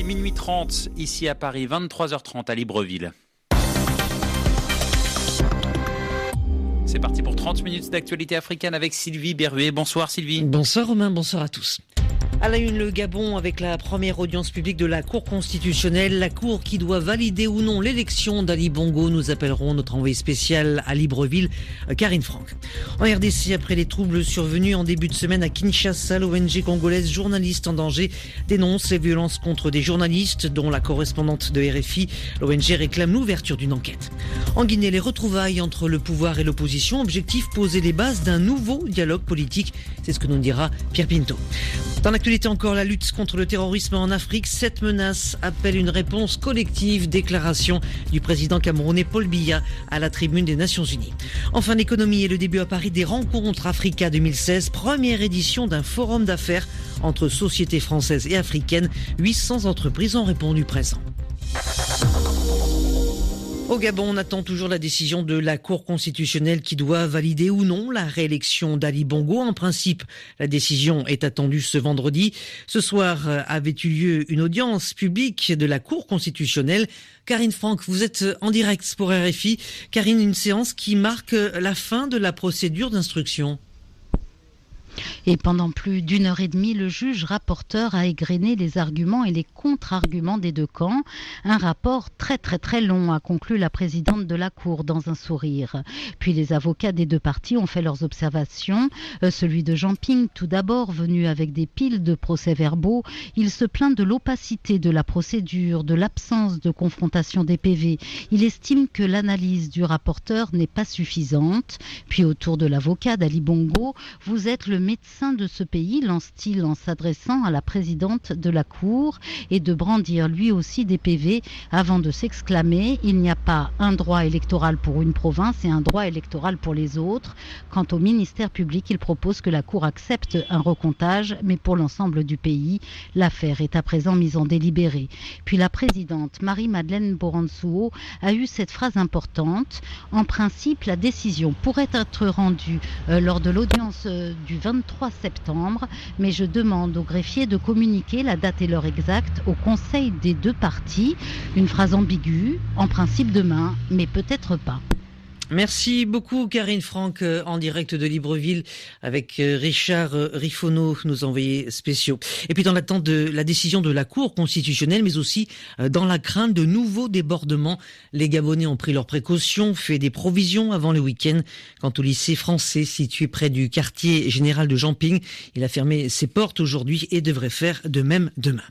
minuit 30 ici à Paris, 23h30 à Libreville. C'est parti pour 30 minutes d'actualité africaine avec Sylvie Berruet. Bonsoir Sylvie. Bonsoir Romain, bonsoir à tous. À la une, le Gabon avec la première audience publique de la Cour constitutionnelle. La Cour qui doit valider ou non l'élection d'Ali Bongo. Nous appellerons notre envoyé spécial à Libreville, Karine Franck. En RDC, après les troubles survenus en début de semaine à Kinshasa, l'ONG congolaise Journalistes en danger dénonce les violences contre des journalistes, dont la correspondante de RFI. L'ONG réclame l'ouverture d'une enquête. En Guinée, les retrouvailles entre le pouvoir et l'opposition. Objectif, poser les bases d'un nouveau dialogue politique. C'est ce que nous dira Pierre Pinto. Dans l'actualité encore, la lutte contre le terrorisme en Afrique. Cette menace appelle une réponse collective. Déclaration du président camerounais Paul Biya à la tribune des Nations Unies. Enfin, l'économie et le début à Paris des rencontres Africa 2016. Première édition d'un forum d'affaires entre sociétés françaises et africaines. 800 entreprises ont répondu présent. Au Gabon, on attend toujours la décision de la Cour constitutionnelle qui doit valider ou non la réélection d'Ali Bongo. En principe, la décision est attendue ce vendredi. Ce soir avait eu lieu une audience publique de la Cour constitutionnelle. Karine Franck, vous êtes en direct pour RFI. Karine, une séance qui marque la fin de la procédure d'instruction. Et pendant plus d'une heure et demie, le juge rapporteur a égrené les arguments et les contre-arguments des deux camps. Un rapport très long, a conclu la présidente de la Cour dans un sourire. Puis les avocats des deux parties ont fait leurs observations. Celui de Jean Ping, tout d'abord, venu avec des piles de procès-verbaux. Il se plaint de l'opacité de la procédure, de l'absence de confrontation des PV. Il estime que l'analyse du rapporteur n'est pas suffisante. Puis autour de l'avocat d'Ali Bongo, vous êtes le médecin de ce pays, lance-t-il en s'adressant à la présidente de la Cour, et de brandir lui aussi des PV avant de s'exclamer: il n'y a pas un droit électoral pour une province et un droit électoral pour les autres. Quant au ministère public, il propose que la Cour accepte un recomptage, mais pour l'ensemble du pays, l'affaire est à présent mise en délibéré. Puis la présidente Marie-Madeleine Boransouo a eu cette phrase importante: en principe, la décision pourrait être rendue lors de l'audience du 23 septembre, mais je demande au greffier de communiquer la date et l'heure exacte au conseil des deux parties. Une phrase ambiguë, en principe demain, mais peut-être pas. Merci beaucoup Karine Franck, en direct de Libreville avec Richard Riffono, nos envoyés spéciaux. Et puis dans l'attente de la décision de la Cour constitutionnelle, mais aussi dans la crainte de nouveaux débordements, les Gabonais ont pris leurs précautions, fait des provisions avant le week-end. Quant au lycée français situé près du quartier général de Jean Ping, il a fermé ses portes aujourd'hui et devrait faire de même demain.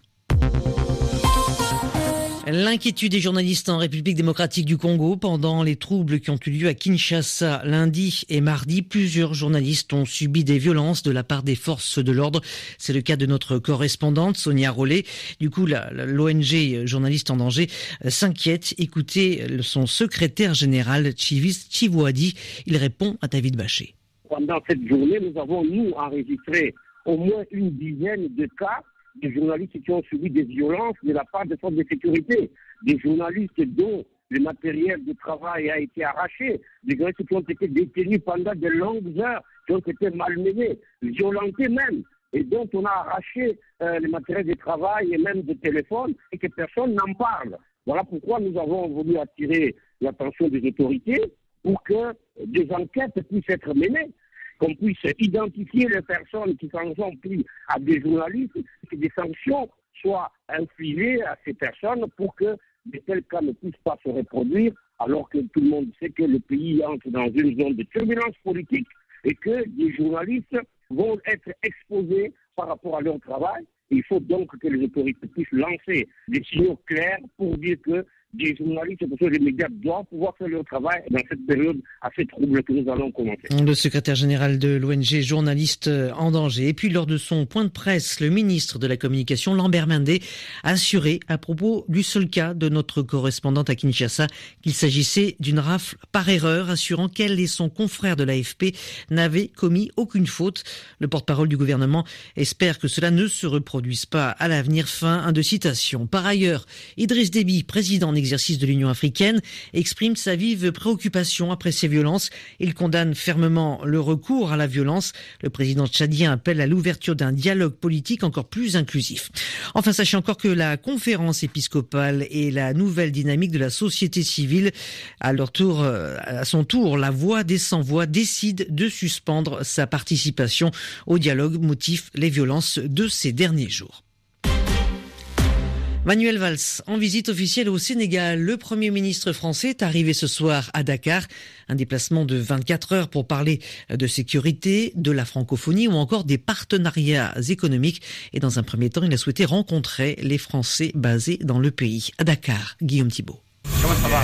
L'inquiétude des journalistes en République démocratique du Congo pendant les troubles qui ont eu lieu à Kinshasa lundi et mardi. Plusieurs journalistes ont subi des violences de la part des forces de l'ordre. C'est le cas de notre correspondante Sonia Rollet. Du coup, l'ONG Journalistes en danger s'inquiète. Écoutez son secrétaire général, Chivis Chivouadi. Il répond à David Baché. Pendant cette journée, nous avons, enregistré au moins une dizaine de cas des journalistes qui ont subi des violences de la part des forces de sécurité, des journalistes dont le matériel de travail a été arraché, des journalistes qui ont été détenus pendant de longues heures, qui ont été malmenés, violentés même, et dont on a arraché le matériel de travail et même de téléphone, et que personne n'en parle. Voilà pourquoi nous avons voulu attirer l'attention des autorités pour que des enquêtes puissent être menées, qu'on puisse identifier les personnes qui s'en sont pris à des journalistes, que des sanctions soient infligées à ces personnes pour que de tels cas ne puissent pas se reproduire, alors que tout le monde sait que le pays entre dans une zone de turbulence politique et que des journalistes vont être exposés par rapport à leur travail. Il faut donc que les autorités puissent lancer des signaux clairs pour dire que des journalistes et des médias doivent pouvoir faire leur travail dans cette période assez trouble que nous allons commencer. Le secrétaire général de l'ONG Journalistes en danger. Et puis lors de son point de presse, le ministre de la Communication, Lambert Mende, a assuré à propos du seul cas de notre correspondante à Kinshasa qu'il s'agissait d'une rafle par erreur, assurant qu'elle et son confrère de l'AFP n'avaient commis aucune faute. Le porte-parole du gouvernement espère que cela ne se reproduise pas à l'avenir. Fin de citation. Par ailleurs, Idriss Déby, président en exercice de l'Union africaine, exprime sa vive préoccupation après ces violences. Il condamne fermement le recours à la violence. Le président tchadien appelle à l'ouverture d'un dialogue politique encore plus inclusif. Enfin, sachez encore que la conférence épiscopale et la nouvelle dynamique de la société civile, à son tour, la Voix des sans-voix décide de suspendre sa participation au dialogue, motif les violences de ces derniers jours. Manuel Valls, en visite officielle au Sénégal. Le Premier ministre français est arrivé ce soir à Dakar. Un déplacement de 24 heures pour parler de sécurité, de la francophonie ou encore des partenariats économiques. Et dans un premier temps, il a souhaité rencontrer les Français basés dans le pays. À Dakar, Guillaume Thibault. Comment ça va ?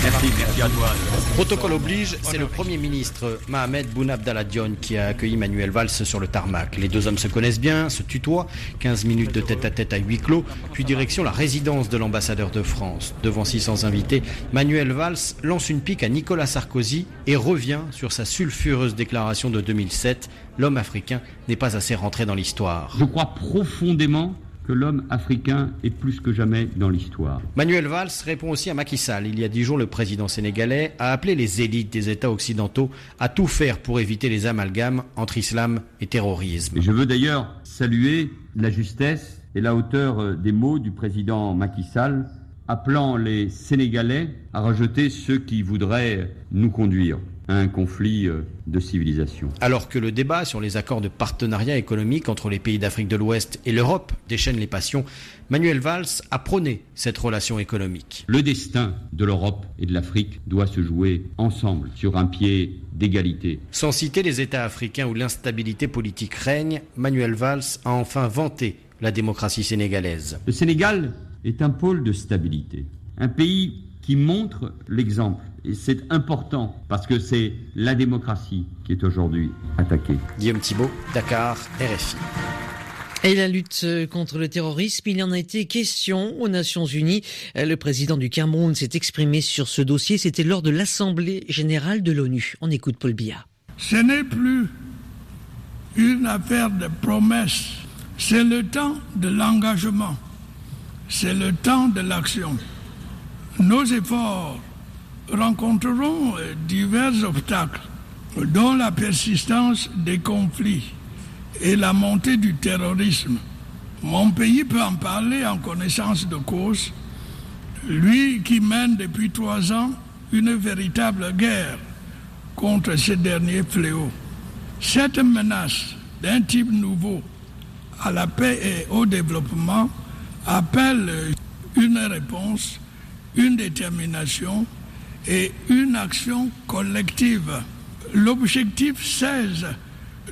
Merci à toi. Protocole oblige, c'est le Premier ministre Mohamed Boun Abdallah Dionne qui a accueilli Manuel Valls sur le tarmac. Les deux hommes se connaissent bien, se tutoient, 15 minutes de tête-à-tête à huis clos, puis direction la résidence de l'ambassadeur de France. Devant 600 invités, Manuel Valls lance une pique à Nicolas Sarkozy et revient sur sa sulfureuse déclaration de 2007. L'homme africain n'est pas assez rentré dans l'histoire. Je crois profondément que l'homme africain est plus que jamais dans l'histoire. Manuel Valls répond aussi à Macky Sall. Il y a 10 jours, le président sénégalais a appelé les élites des États occidentaux à tout faire pour éviter les amalgames entre islam et terrorisme. Et je veux d'ailleurs saluer la justesse et la hauteur des mots du président Macky Sall, appelant les Sénégalais à rejeter ceux qui voudraient nous conduire à un conflit de civilisation. Alors que le débat sur les accords de partenariat économique entre les pays d'Afrique de l'Ouest et l'Europe déchaîne les passions, Manuel Valls a prôné cette relation économique. Le destin de l'Europe et de l'Afrique doit se jouer ensemble, sur un pied d'égalité. Sans citer les États africains où l'instabilité politique règne, Manuel Valls a enfin vanté la démocratie sénégalaise. Le Sénégal est un pôle de stabilité, un pays qui montre l'exemple. Et c'est important parce que c'est la démocratie qui est aujourd'hui attaquée. Guillaume Thibault, Dakar, RFI. Et la lutte contre le terrorisme, il y en a été question aux Nations Unies. Le président du Cameroun s'est exprimé sur ce dossier. C'était lors de l'Assemblée générale de l'ONU. On écoute Paul Biya. Ce n'est plus une affaire de promesses. C'est le temps de l'engagement. C'est le temps de l'action. Nos efforts rencontreront divers obstacles, dont la persistance des conflits et la montée du terrorisme. Mon pays peut en parler en connaissance de cause, lui qui mène depuis 3 ans une véritable guerre contre ces derniers fléaux. Cette menace d'un type nouveau à la paix et au développement appelle une réponse, une détermination et une action collective. L'objectif 16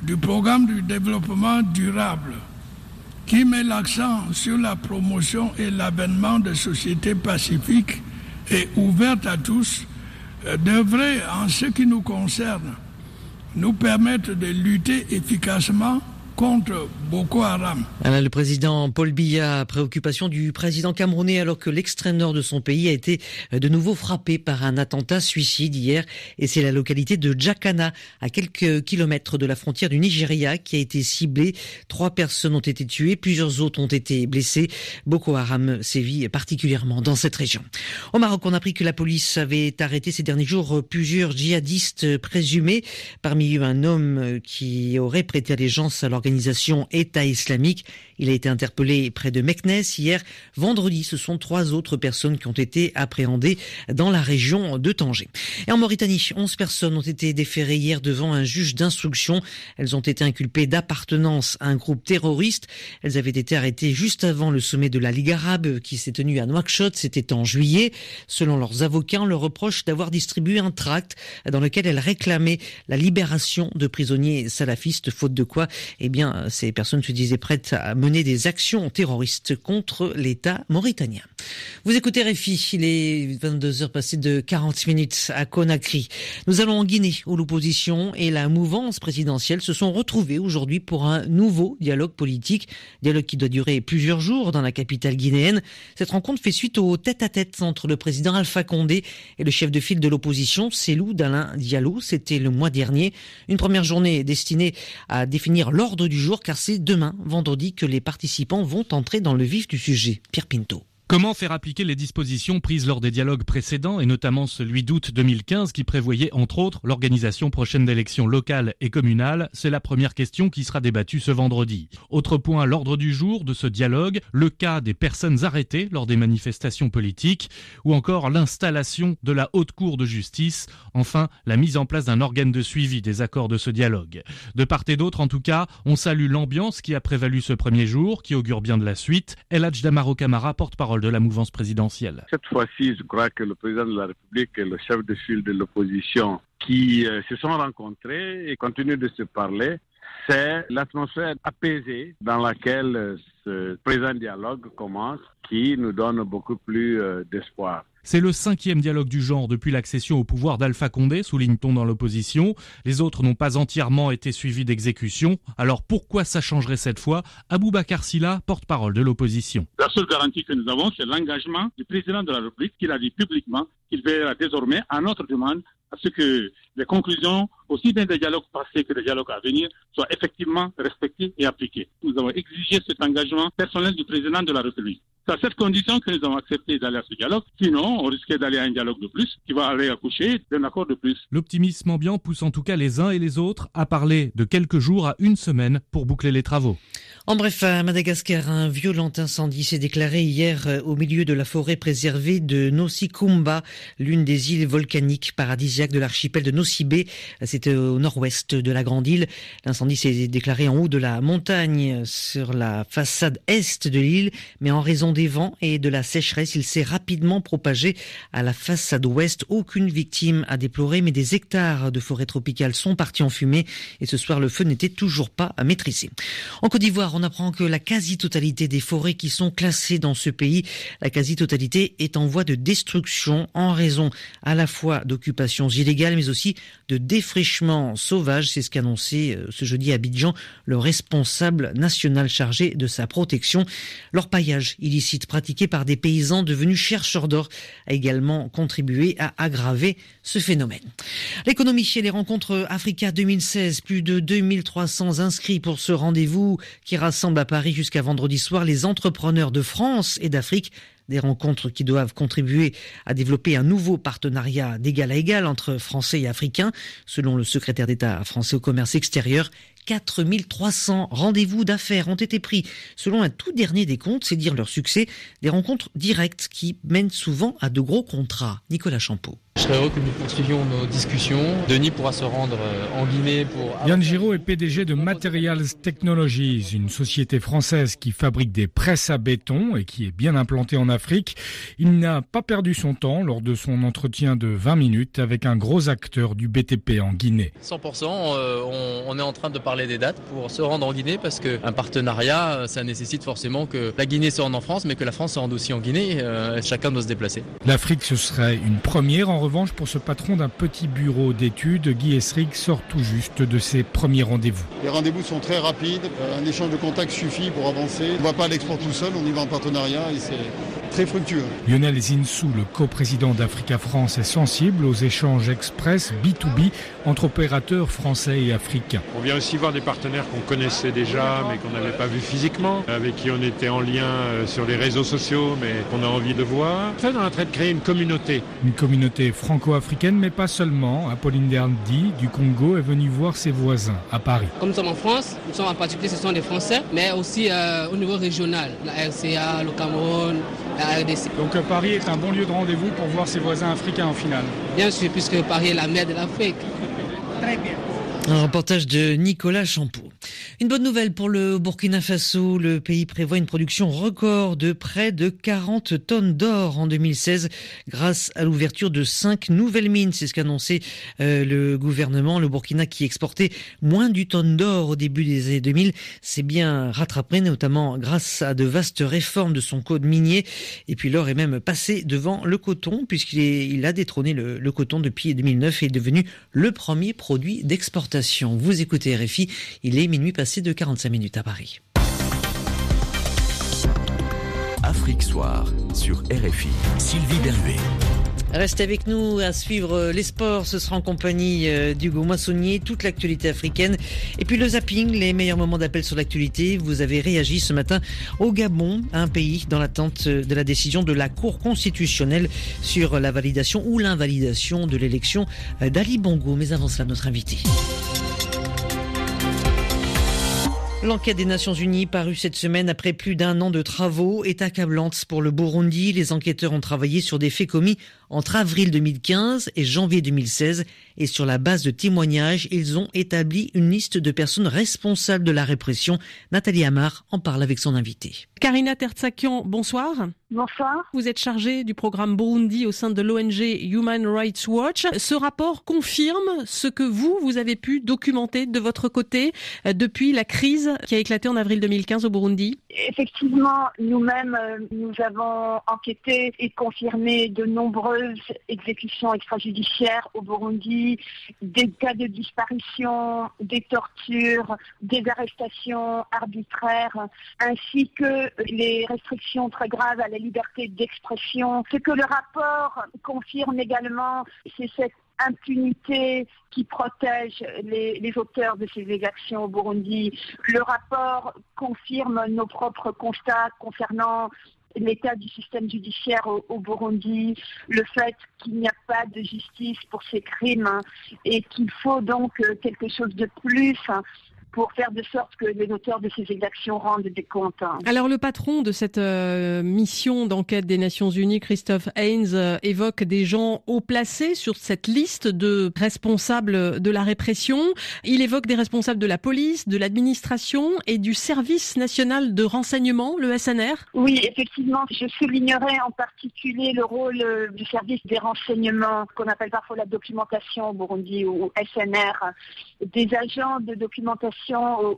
du programme du développement durable, qui met l'accent sur la promotion et l'avènement de sociétés pacifiques et ouvertes à tous, devrait, en ce qui nous concerne, nous permettre de lutter efficacement contre Boko Haram. Le président Paul Biya, préoccupation du président camerounais alors que l'extrême nord de son pays a été de nouveau frappé par un attentat suicide hier. Et c'est la localité de Djakana, à quelques kilomètres de la frontière du Nigeria, qui a été ciblée. 3 personnes ont été tuées, plusieurs autres ont été blessées. Boko Haram sévit particulièrement dans cette région. Au Maroc, on a appris que la police avait arrêté ces derniers jours plusieurs djihadistes présumés. Parmi eux, un homme qui aurait prêté allégeance à l'organisation État islamique. Il a été interpellé près de Meknès hier. Vendredi, ce sont 3 autres personnes qui ont été appréhendées dans la région de Tanger. Et en Mauritanie, 11 personnes ont été déférées hier devant un juge d'instruction. Elles ont été inculpées d'appartenance à un groupe terroriste. Elles avaient été arrêtées juste avant le sommet de la Ligue arabe qui s'est tenu à Nouakchott. C'était en juillet. Selon leurs avocats, on leur reproche d'avoir distribué un tract dans lequel elles réclamaient la libération de prisonniers salafistes, faute de quoi, ces personnes se disaient prêtes à mener des actions terroristes contre l'État mauritanien. Vous écoutez RFI, il est 22h passées de 40 minutes à Conakry. Nous allons en Guinée, où l'opposition et la mouvance présidentielle se sont retrouvées aujourd'hui pour un nouveau dialogue politique. Dialogue qui doit durer plusieurs jours dans la capitale guinéenne. Cette rencontre fait suite au tête-à-tête entre le président Alpha Condé et le chef de file de l'opposition, Cellou Dalein Diallo. C'était le mois dernier. Une première journée destinée à définir l'ordre du jour, car c'est demain, vendredi, que les participants vont entrer dans le vif du sujet. Pierre Pinto. Comment faire appliquer les dispositions prises lors des dialogues précédents et notamment celui d'août 2015 qui prévoyait entre autres l'organisation prochaine d'élections locales et communales? C'est la première question qui sera débattue ce vendredi. Autre point à l'ordre du jour de ce dialogue, le cas des personnes arrêtées lors des manifestations politiques ou encore l'installation de la Haute Cour de justice. Enfin, la mise en place d'un organe de suivi des accords de ce dialogue. De part et d'autre, en tout cas, on salue l'ambiance qui a prévalu ce premier jour, qui augure bien de la suite. El Hadj Damaro Camara, porte-parole de la mouvance présidentielle. Cette fois-ci, je crois que le président de la République et le chef de file de l'opposition qui se sont rencontrés et continuent de se parler, c'est l'atmosphère apaisée dans laquelle ce présent dialogue commence qui nous donne beaucoup plus d'espoir. C'est le 5e dialogue du genre depuis l'accession au pouvoir d'Alpha Condé, souligne-t-on dans l'opposition. Les autres n'ont pas entièrement été suivis d'exécution. Alors pourquoi ça changerait cette fois? Aboubacar Silla, porte-parole de l'opposition. La seule garantie que nous avons, c'est l'engagement du président de la République qu'il a dit publiquement qu'il veillera désormais à notre demande à ce que les conclusions, aussi bien des dialogues passés que des dialogues à venir, soient effectivement respectées et appliquées. Nous avons exigé cet engagement personnel du président de la République. C'est à cette condition que nous avons accepté d'aller à ce dialogue. Sinon, on risquait d'aller à un dialogue de plus qui va aller accoucher d'un accord de plus. L'optimisme ambiant pousse en tout cas les uns et les autres à parler de quelques jours à une semaine pour boucler les travaux. En bref, à Madagascar, un violent incendie s'est déclaré hier au milieu de la forêt préservée de Nosikumba, l'une des îles volcaniques paradisiaques de l'archipel de Nosibé. C'était au nord-ouest de la grande île. L'incendie s'est déclaré en haut de la montagne sur la façade est de l'île, mais en raison des vents et de la sécheresse, il s'est rapidement propagé à la façade ouest. Aucune victime à déplorer, mais des hectares de forêt tropicale sont partis en fumée et ce soir, le feu n'était toujours pas à maîtriser. En Côte d'Ivoire, on apprend que la quasi-totalité des forêts qui sont classées dans ce pays, la quasi-totalité est en voie de destruction en raison à la fois d'occupations illégales mais aussi de défrichements sauvages. C'est ce qu'a annoncé ce jeudi à Abidjan le responsable national chargé de sa protection. L'orpaillage illicite pratiqué par des paysans devenus chercheurs d'or a également contribué à aggraver ce phénomène. L'économie et les rencontres Africa 2016, plus de 2300 inscrits pour ce rendez-vous qui rassemble à Paris jusqu'à vendredi soir les entrepreneurs de France et d'Afrique. Des rencontres qui doivent contribuer à développer un nouveau partenariat d'égal à égal entre Français et Africains. Selon le secrétaire d'État français au commerce extérieur, 4300 rendez-vous d'affaires ont été pris. Selon un tout dernier décompte, c'est dire leur succès, des rencontres directes qui mènent souvent à de gros contrats. Nicolas Champeau. Je serais heureux que nous poursuivions nos discussions. Denis pourra se rendre en Guinée pour... Yann Giraud est PDG de Materials Technologies, une société française qui fabrique des presses à béton et qui est bien implantée en Afrique. Il n'a pas perdu son temps lors de son entretien de 20 minutes avec un gros acteur du BTP en Guinée. 100%, on est en train de parler des dates pour se rendre en Guinée parce qu'un partenariat, ça nécessite forcément que la Guinée se rende en France mais que la France se rende aussi en Guinée. Chacun doit se déplacer. L'Afrique, ce serait une première. En revanche, pour ce patron d'un petit bureau d'études, Guy Esrig sort tout juste de ses premiers rendez-vous. Les rendez-vous sont très rapides, un échange de contacts suffit pour avancer. On ne va pas à l'export tout seul, on y va en partenariat et c'est très fructueux. Lionel Zinsou, le coprésident d'Africa France, est sensible aux échanges express B2B entre opérateurs français et africains. On vient aussi voir des partenaires qu'on connaissait déjà mais qu'on n'avait pas vus physiquement, avec qui on était en lien sur les réseaux sociaux mais qu'on a envie de voir. En fait, on est en train de créer une communauté. Une communauté franco-africaine, mais pas seulement. Apolline Derndi du Congo est venue voir ses voisins à Paris. Comme nous sommes en France, nous sommes en particulier, ce sont des Français, mais aussi au niveau régional, la RCA, le Cameroun, la RDC. Donc Paris est un bon lieu de rendez-vous pour voir ses voisins africains en finale. Bien sûr, puisque Paris est la mère de l'Afrique. Très bien. Un reportage de Nicolas Champeau. Une bonne nouvelle pour le Burkina Faso. Le pays prévoit une production record de près de 40 tonnes d'or en 2016 grâce à l'ouverture de 5 nouvelles mines. C'est ce qu'a annoncé le gouvernement. Le Burkina, qui exportait moins du tonne d'or au début des années 2000, s'est bien rattrapé, notamment grâce à de vastes réformes de son code minier. Et puis l'or est même passé devant le coton puisqu'il a détrôné le coton depuis 2009 et est devenu le premier produit d'exportation. Vous écoutez RFI, il est minuit passé de 45 minutes à Paris. Afrique Soir sur RFI. Sylvie Berruet. Restez avec nous à suivre les sports. Ce sera en compagnie d'Hugo Moissonnier, toute l'actualité africaine. Et puis le zapping, les meilleurs moments d'appel sur l'actualité. Vous avez réagi ce matin au Gabon, un pays dans l'attente de la décision de la Cour constitutionnelle sur la validation ou l'invalidation de l'élection d'Ali Bongo. Mais avant cela, notre invité. L'enquête des Nations Unies parue cette semaine après plus d'un an de travaux est accablante pour le Burundi. Les enquêteurs ont travaillé sur des faits commis entre avril 2015 et janvier 2016 et sur la base de témoignages, ils ont établi une liste de personnes responsables de la répression. Nathalie Amar en parle avec son invité. Karina Tertsakian, bonsoir. Bonsoir. Vous êtes chargée du programme Burundi au sein de l'ONG Human Rights Watch. Ce rapport confirme ce que vous avez pu documenter de votre côté depuis la crise qui a éclaté en avril 2015 au Burundi. Effectivement, nous-mêmes, nous avons enquêté et confirmé de nombreuses exécutions extrajudiciaires au Burundi, des cas de disparition, des tortures, des arrestations arbitraires, ainsi que les restrictions très graves à la liberté d'expression. Ce que le rapport confirme également, c'est cette impunité qui protège les auteurs de ces exactions au Burundi. Le rapport confirme nos propres constats concernant l'état du système judiciaire au Burundi, le fait qu'il n'y a pas de justice pour ces crimes et qu'il faut donc quelque chose de plus pour faire de sorte que les auteurs de ces exactions rendent des comptes. Alors le patron de cette mission d'enquête des Nations Unies, Christophe Heyns, évoque des gens haut placés sur cette liste de responsables de la répression. Il évoque des responsables de la police, de l'administration et du service national de renseignement, le SNR. Oui, effectivement, je soulignerai en particulier le rôle du service des renseignements, qu'on appelle parfois la documentation au Burundi ou SNR. Des agents de documentation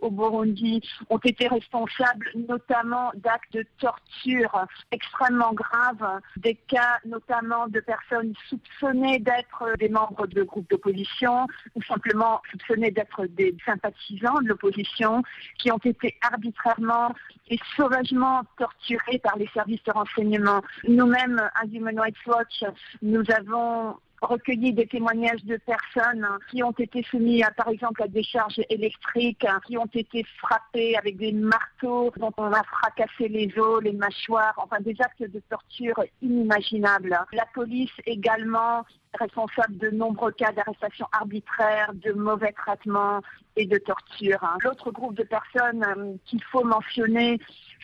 au Burundi ont été responsables notamment d'actes de torture extrêmement graves, des cas notamment de personnes soupçonnées d'être des membres de groupes d'opposition ou simplement soupçonnées d'être des sympathisants de l'opposition qui ont été arbitrairement et sauvagement torturés par les services de renseignement. Nous-mêmes, à Human Rights Watch, nous avons recueilli des témoignages de personnes qui ont été soumises par exemple à des charges électriques, qui ont été frappées avec des marteaux, dont on a fracassé les os, les mâchoires, enfin des actes de torture inimaginables. La police également responsable de nombreux cas d'arrestation arbitraire, de mauvais traitements et de torture. L'autre groupe de personnes qu'il faut mentionner,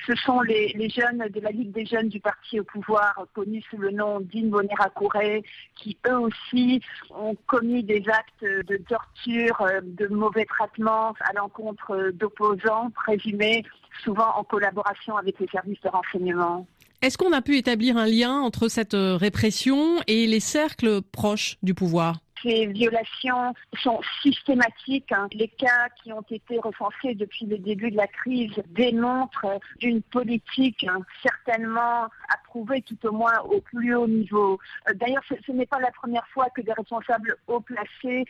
ce sont les jeunes de la Ligue des jeunes du parti au pouvoir, connus sous le nom d'Imbonerakure, qui eux aussi ont commis des actes de torture, de mauvais traitements à l'encontre d'opposants présumés, souvent en collaboration avec les services de renseignement. Est-ce qu'on a pu établir un lien entre cette répression et les cercles proches du pouvoir ? Ces violations sont systématiques. Les cas qui ont été recensés depuis le début de la crise démontrent une politique certainement approuvée tout au moins au plus haut niveau. D'ailleurs, ce n'est pas la première fois que des responsables haut placés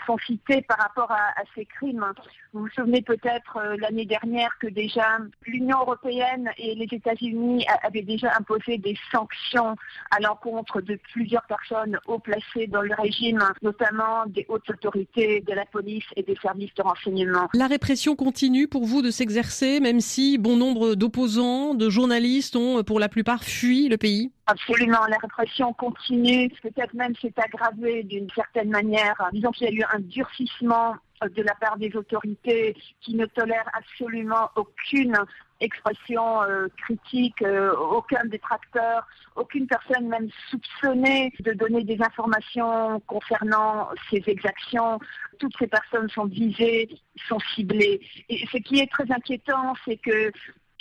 sont cités par rapport à ces crimes. Vous vous souvenez peut-être l'année dernière que déjà l'Union européenne et les États-Unis avaient déjà imposé des sanctions à l'encontre de plusieurs personnes haut placées dans le régime, notamment des hautes autorités de la police et des services de renseignement. La répression continue pour vous de s'exercer, même si bon nombre d'opposants, de journalistes ont pour la plupart fui le pays ? Absolument, la répression continue, peut-être même s'est aggravée d'une certaine manière. Disons qu'il y a eu un durcissement de la part des autorités qui ne tolèrent absolument aucune expression critique, aucun détracteur, aucune personne même soupçonnée de donner des informations concernant ces exactions. Toutes ces personnes sont visées, sont ciblées. Et ce qui est très inquiétant, c'est que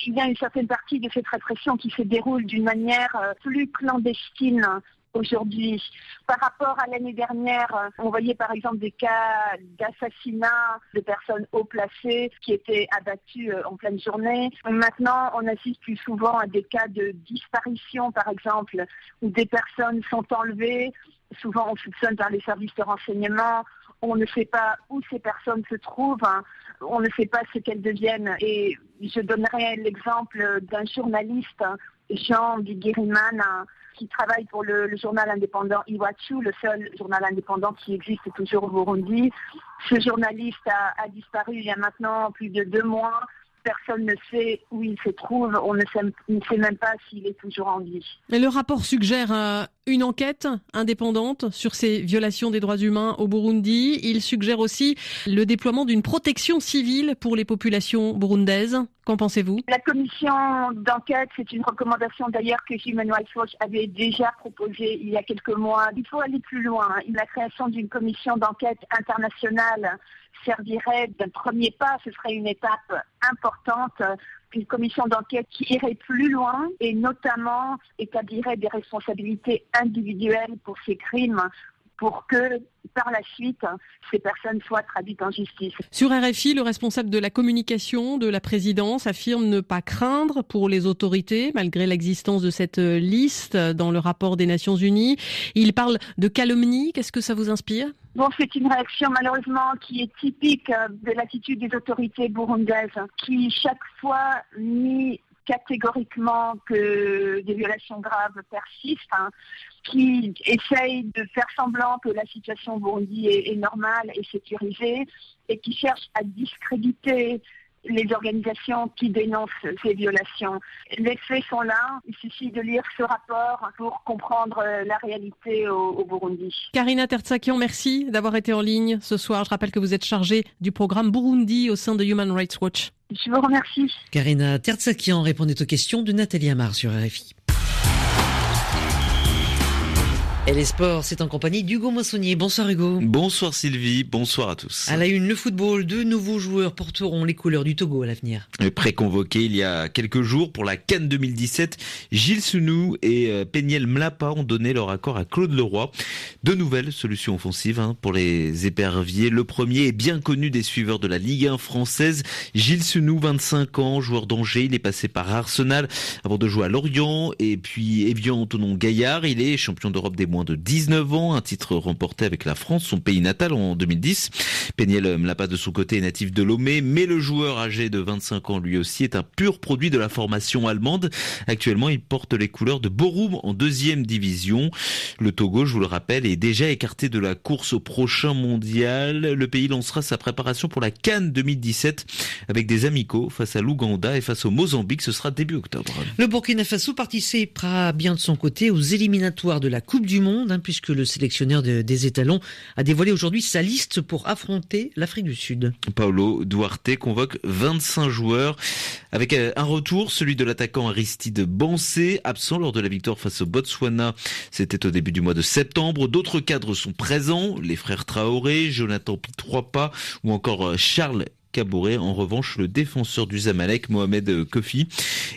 il y a une certaine partie de cette répression qui se déroule d'une manière plus clandestine aujourd'hui. Par rapport à l'année dernière, on voyait par exemple des cas d'assassinat de personnes haut placées qui étaient abattues en pleine journée. Maintenant, on assiste plus souvent à des cas de disparition, par exemple, où des personnes sont enlevées. Souvent, on soupçonne par les services de renseignement. On ne sait pas où ces personnes se trouvent. On ne sait pas ce qu'elles deviennent. Et je donnerai l'exemple d'un journaliste Jean Bigirimana, qui travaille pour le journal indépendant Iwachu, le seul journal indépendant qui existe toujours au Burundi. Ce journaliste a disparu il y a maintenant plus de 2 mois. Personne ne sait où il se trouve, on ne sait même pas s'il est toujours en vie. Et le rapport suggère une enquête indépendante sur ces violations des droits humains au Burundi. Il suggère aussi le déploiement d'une protection civile pour les populations burundaises. Qu'en pensez-vous ? La commission d'enquête, c'est une recommandation d'ailleurs que Human Rights Watch avait déjà proposée il y a quelques mois. Il faut aller plus loin. La création d'une commission d'enquête internationale servirait d'un premier pas, ce serait une étape importante, une commission d'enquête qui irait plus loin et notamment établirait des responsabilités individuelles pour ces crimes pour que, par la suite, ces personnes soient traduites en justice. Sur RFI, le responsable de la communication de la présidence affirme ne pas craindre pour les autorités, malgré l'existence de cette liste dans le rapport des Nations Unies. Il parle de calomnie. Qu'est-ce que ça vous inspire ? Bon, c'est une réaction malheureusement qui est typique de l'attitude des autorités burundaises, qui chaque fois nient catégoriquement que des violations graves persistent, qui essayent de faire semblant que la situation au Burundi est normale et sécurisée, et qui cherchent à discréditer les organisations qui dénoncent ces violations. Les faits sont là, il suffit de lire ce rapport pour comprendre la réalité au Burundi. Karina Tertsakian, merci d'avoir été en ligne ce soir. Je rappelle que vous êtes chargée du programme Burundi au sein de Human Rights Watch. Je vous remercie. Karina Tertsakian répondait aux questions de Nathalie Amar sur RFI. Et les sports, c'est en compagnie d'Hugo Moissonnier. Bonsoir Hugo. Bonsoir Sylvie, bonsoir à tous. À la une, le football, 2 nouveaux joueurs porteront les couleurs du Togo à l'avenir. Préconvoqués il y a quelques jours pour la CAN 2017, Gilles Sounou et Péniel Mlapa ont donné leur accord à Claude Leroy. 2 nouvelles solutions offensives pour les éperviers. Le premier est bien connu des suiveurs de la Ligue 1 française. Gilles Sounou, 25 ans, joueur d'Angers. Il est passé par Arsenal avant de jouer à Lorient et puis Evian Tonon Gaillard. Il est champion d'Europe des moins de 19 ans, un titre remporté avec la France, son pays natal en 2010. Péniel Mlapa de son côté est natif de Lomé, mais le joueur âgé de 25 ans lui aussi est un pur produit de la formation allemande. Actuellement, il porte les couleurs de Borum en 2e division. Le Togo, je vous le rappelle, est déjà écarté de la course au prochain mondial. Le pays lancera sa préparation pour la CAN 2017 avec des amicaux face à l'Ouganda et face au Mozambique. Ce sera début octobre. Le Burkina Faso participera bien de son côté aux éliminatoires de la Coupe du Monde, puisque le sélectionneur des étalons a dévoilé aujourd'hui sa liste pour affronter l'Afrique du Sud. Paulo Duarte convoque 25 joueurs avec un retour, celui de l'attaquant Aristide Bansé, absent lors de la victoire face au Botswana. C'était au début du mois de septembre. D'autres cadres sont présents, les frères Traoré, Jonathan Pitroapa ou encore Charles Caboret. En revanche, le défenseur du Zamalek, Mohamed Kofi,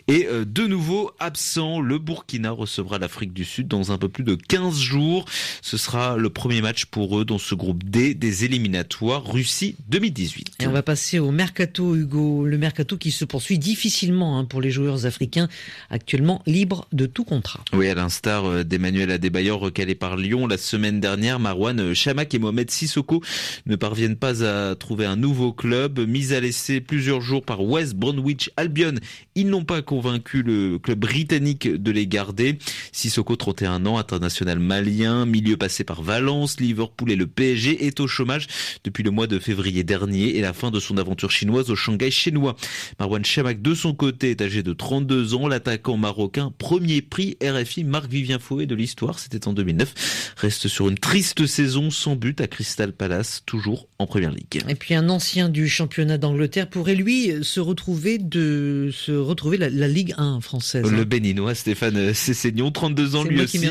est de nouveau absent. Le Burkina recevra l'Afrique du Sud dans un peu plus de 15 jours. Ce sera le premier match pour eux dans ce groupe D des éliminatoires Russie 2018. Et on va passer au mercato, Hugo. Le mercato qui se poursuit difficilement pour les joueurs africains actuellement libres de tout contrat. Oui, à l'instar d'Emmanuel Adebayor recalé par Lyon la semaine dernière, Marouane Chamakh et Mohamed Sissoko ne parviennent pas à trouver un nouveau club. Mis à l'essai plusieurs jours par West Bromwich Albion, ils n'ont pas convaincu le club britannique de les garder. Sissoko, 31 ans, international malien, milieu passé par Valence, Liverpool et le PSG, est au chômage depuis le mois de février dernier et la fin de son aventure chinoise au Shanghai chinois. Marouane Chamakh, de son côté, est âgé de 32 ans. L'attaquant marocain, premier prix RFI Marc-Vivien Fouet de l'histoire, c'était en 2009, reste sur une triste saison sans but à Crystal Palace, toujours en Première Ligue. Et puis un ancien du championnat d'Angleterre pourrait lui se retrouver la Ligue 1 française. Le Béninois Stéphane Sessegnon, 32 ans lui aussi.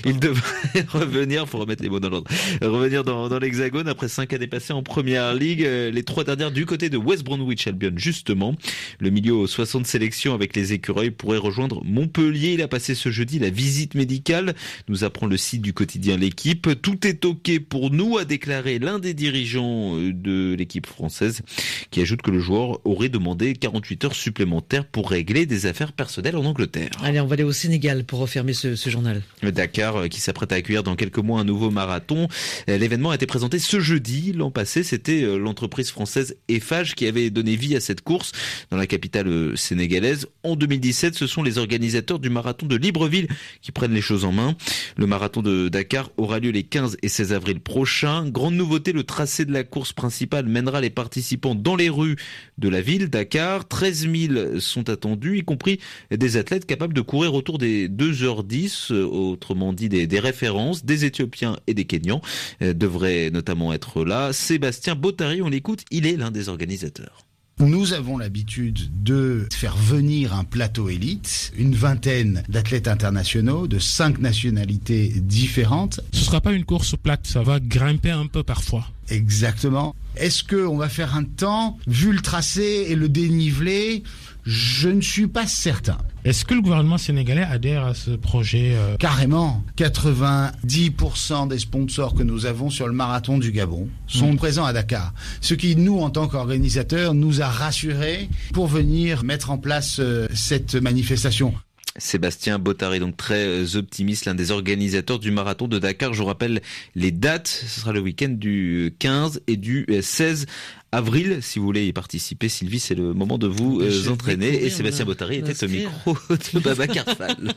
Il devrait revenir, faut remettre les mots dans l'ordre, revenir dans l'Hexagone après 5 années passées en Première Ligue. Les 3 dernières du côté de West Bromwich Albion, justement. Le milieu aux 60 sélections avec les Écureuils pourrait rejoindre Montpellier. Il a passé ce jeudi la visite médicale, nous apprend le site du quotidien L'Équipe. Tout est OK pour nous, a déclaré l'un des dirigeants de l'équipe française. qui ajoute que le joueur aurait demandé 48 heures supplémentaires pour régler des affaires personnelles en Angleterre. Allez, on va aller au Sénégal pour refermer ce journal. Le Dakar qui s'apprête à accueillir dans quelques mois un nouveau marathon. L'événement a été présenté ce jeudi. L'an passé, c'était l'entreprise française Eiffage qui avait donné vie à cette course dans la capitale sénégalaise. En 2017, ce sont les organisateurs du marathon de Libreville qui prennent les choses en main. Le marathon de Dakar aura lieu les 15 et 16 avril prochains. Grande nouveauté, le tracé de la course principale mènera les participants dans les rues de la ville, Dakar. 13 000 sont attendus, y compris des athlètes capables de courir autour des 2h10, autrement dit des références. Des Éthiopiens et des Kenyans devraient notamment être là. Sébastien Bottary, on l'écoute, il est l'un des organisateurs. Nous avons l'habitude de faire venir un plateau élite, une vingtaine d'athlètes internationaux de 5 nationalités différentes. Ce ne sera pas une course plate, ça va grimper un peu parfois. Exactement. Est-ce qu'on va faire un temps, vu le tracé et le dénivelé? Je ne suis pas certain. Est-ce que le gouvernement sénégalais adhère à ce projet Carrément. 90% des sponsors que nous avons sur le marathon du Gabon sont présents à Dakar. Ce qui, nous, en tant qu'organisateurs, nous a rassurés pour venir mettre en place cette manifestation. Sébastien Bottary, donc très optimiste, l'un des organisateurs du marathon de Dakar. Je vous rappelle les dates, ce sera le week-end du 15 et du 16 avril. Si vous voulez y participer, Sylvie, c'est le moment de vous entraîner. Et Sébastien Bottary était au micro de Baba Carfal.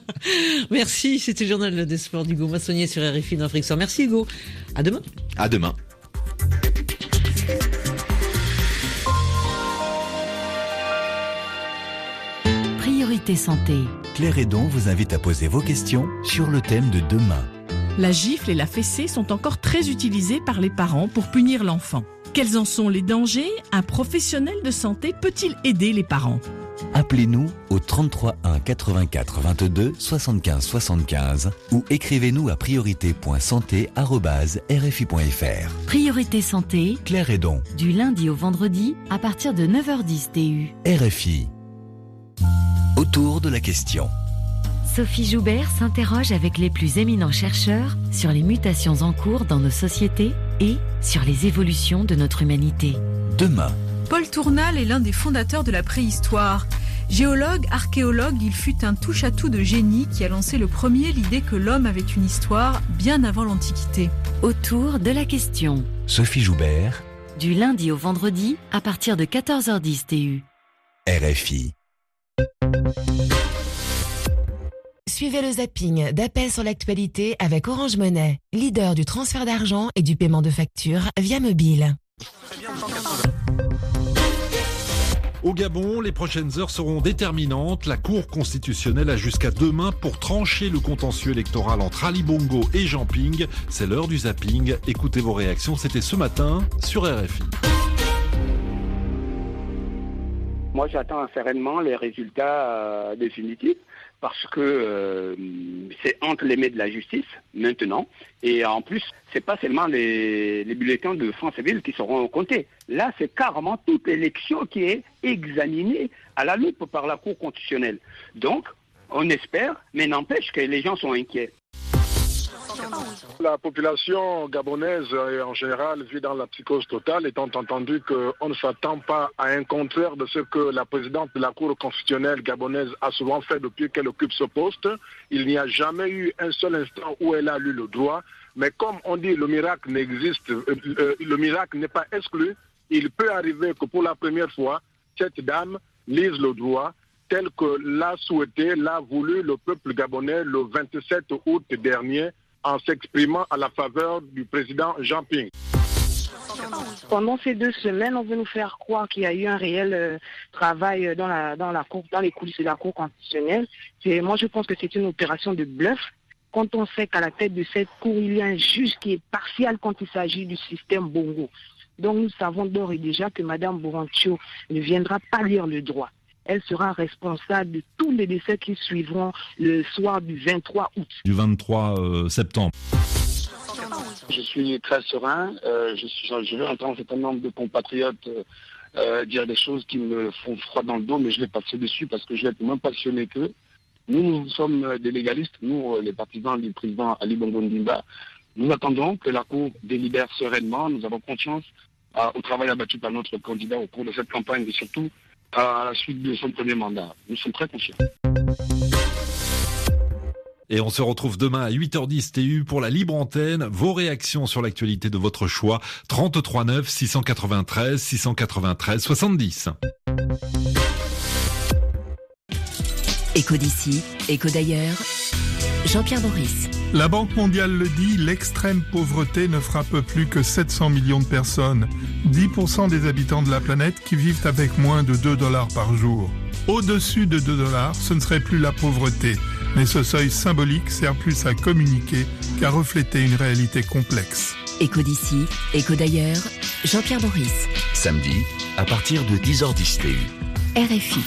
Merci, c'était le journal des sports d'Hugo Massonnier sur RFI d'Afrique Soir. Merci Hugo, à demain. À demain. Priorité santé. Claire Hédon vous invite à poser vos questions sur le thème de demain. La gifle et la fessée sont encore très utilisées par les parents pour punir l'enfant. Quels en sont les dangers? Un professionnel de santé peut-il aider les parents? Appelez-nous au 33 1 84 22 75 75 ou écrivez-nous à priorité.santé@rfi.fr. Priorité santé. Claire Hédon. Du lundi au vendredi à partir de 9h10 TU. RFI. Autour de la question. Sophie Joubert s'interroge avec les plus éminents chercheurs sur les mutations en cours dans nos sociétés et sur les évolutions de notre humanité. Demain. Paul Tournal est l'un des fondateurs de la préhistoire. Géologue, archéologue, il fut un touche-à-tout de génie qui a lancé le premier l'idée que l'homme avait une histoire bien avant l'Antiquité. Autour de la question. Sophie Joubert. Du lundi au vendredi à partir de 14h10 TU. RFI. Suivez le zapping d'appels sur l'actualité avec Orange Money, leader du transfert d'argent et du paiement de factures via mobile. Au Gabon, les prochaines heures seront déterminantes. La Cour constitutionnelle a jusqu'à demain pour trancher le contentieux électoral entre Ali Bongo et Jean Ping. C'est l'heure du zapping. Écoutez vos réactions, c'était ce matin sur RFI. Moi, j'attends sereinement les résultats définitifs parce que c'est entre les mains de la justice maintenant. Et en plus, c'est pas seulement les bulletins de France-Ville qui seront comptés. Là, c'est carrément toute élection qui est examinée à la loupe par la Cour constitutionnelle. Donc, on espère, mais n'empêche que les gens sont inquiets. La population gabonaise en général vit dans la psychose totale, étant entendu qu'on ne s'attend pas à un contraire de ce que la présidente de la Cour constitutionnelle gabonaise a souvent fait depuis qu'elle occupe ce poste. Il n'y a jamais eu un seul instant où elle a lu le droit, mais comme on dit, le miracle n'existe, le miracle n'est pas exclu. Il peut arriver que pour la première fois, cette dame lise le droit tel que l'a souhaité, l'a voulu le peuple gabonais le 27 août dernier, en s'exprimant à la faveur du président Jean Ping. Pendant ces 2 semaines, on veut nous faire croire qu'il y a eu un réel travail dans les coulisses de la Cour constitutionnelle. Moi, je pense que c'est une opération de bluff. Quand on sait qu'à la tête de cette Cour, il y a un juge qui est partial quand il s'agit du système Bongo. Donc nous savons d'ores et déjà que Mme Bourantio ne viendra pas lire le droit. Elle sera responsable de tous les décès qui suivront le soir du 23 août. Du 23 septembre. Je suis très serein. Je vais entendre un certain nombre de compatriotes dire des choses qui me font froid dans le dos, mais je vais passer dessus parce que je vais être moins passionné qu'eux. Nous sommes des légalistes, nous, les partisans du président Ali Bongo Ndimba. Nous attendons que la Cour délibère sereinement. Nous avons confiance au travail abattu par notre candidat au cours de cette campagne et surtout à la suite de son premier mandat. Nous sommes très confiants. Et on se retrouve demain à 8h10 TU pour la libre antenne. Vos réactions sur l'actualité de votre choix. 33 9 693 693 70. Écho d'ici, écho d'ailleurs. Jean-Pierre Boris. La Banque mondiale le dit, l'extrême pauvreté ne frappe plus que 700 millions de personnes. 10% des habitants de la planète qui vivent avec moins de $2 par jour. Au-dessus de $2, ce ne serait plus la pauvreté. Mais ce seuil symbolique sert plus à communiquer qu'à refléter une réalité complexe. Écho d'ici, écho d'ailleurs. Jean-Pierre Boris. Samedi, à partir de 10h10 TU. RFI.